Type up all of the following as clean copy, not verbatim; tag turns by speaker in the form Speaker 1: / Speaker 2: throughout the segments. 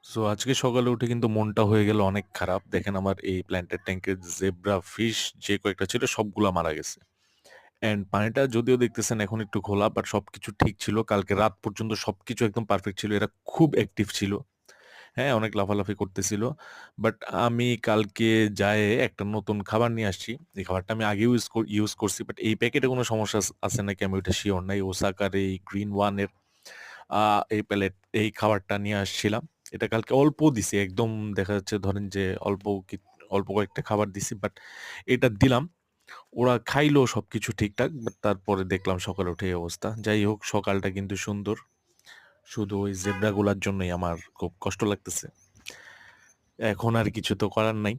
Speaker 1: So আজকে সকালে উঠে কিন্তু মনটা হয়ে গেল অনেক খারাপ। দেখেন আমার এই প্ল্যান্টেড ট্যাঙ্কের জেব্রা ফিশ যে কয়েকটা ছিল সবগুলা মারা গেছে। অ্যান্ড পানিটা যদিও দেখতেছেন এখন একটু ঘোলা বাট সবকিছু ঠিক ছিল। কালকে রাত পর্যন্ত সবকিছু একদম পারফেক্ট ছিল। এরা খুব অ্যাক্টিভ ছিল। হ্যাঁ, অনেক লাফালাফি করতেছিল। বাট আমি কালকে যেয়ে একটা নতুন খাবার নিয়ে আসছি। এই খাবারটা আমি আগেও ইউজ করছি। বাট এই প্যাকেটে কোনো সমস্যা আছে নাকি আমি ওইটা সিওর নাই। ওসাকার এই গ্রিন ওয়ান এর আ এই এই খাবারটা নিয়ে আসছিলাম। এটা কালকে অল্প দিছি। একদম দেখা যাচ্ছে ধরেন যে অল্প কয়েকটা খাবার দিছি। বাট এটা দিলাম। ওরা খাইলো সবকিছু ঠিকঠাক। বাট তারপরে দেখলাম সকালে উঠে এই অবস্থা। যাই হোক সকালটা কিন্তু সুন্দর। শুধু ওই জেব্রা গুলার জন্যই আমার খুব কষ্ট লাগতেছে। এখন আর কিছু তো করার নাই।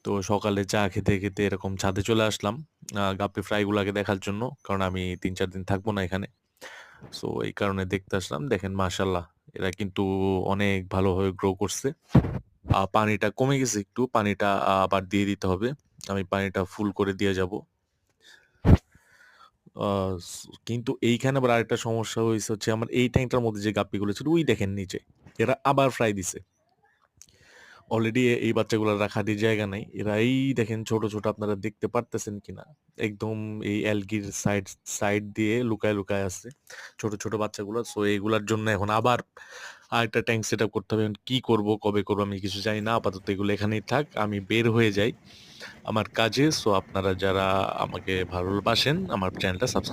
Speaker 1: তো সকালে চা খেতে এরকম ছাদে চলে আসলাম। গাপ্পি ফ্রাই গুলাকে দেখার জন্য। কারণ আমি ৩-৪ দিন থাকবো না এখানে। সো এই কারণে দেখতে আসলাম। দেখেন মাশাআল্লাহ এরা কিন্তু অনেক ভালোভাবে গ্রো করছে। পানিটা কমে গেছে একটু। পানিটা আবার দিয়ে দিতে হবে। আমি পানিটা ফুল করে দিয়ে যাবো। আ স কিন্তু এইখানে আবার আরেকটা সমস্যা হইছে হচ্ছে আমার এই ট্যাঙ্কটার মধ্যে যে গাপ্পিগুলো ছিল ওই দেখেন নিচে। এরা আবার ফ্রাই দিছে। অলরেডি এই বাচ্চাগুলার রাখারই জায়গা নাই। এরা এই দেখেন ছোট আপনারা দেখতে পারতেছেন কিনা? একদম এই অ্যালগির সাইড দিয়ে লুকায় আছে। ছোট বাচ্চাগুলা। সো এগুলার জন্য এখন আবার আরেকটা ট্যাঙ্ক সেটআপ করতে হবে। এখন কি করব, কবে করব আমি কিছু জানি না। আপাতত এগুলো এখানেই থাক। আমি বের হয়ে যাই আমার কাজে। সো আপনারা যারা আমাকে ভালোবাসেন আমার চ্যানেলটা সাবস্ক্রাইব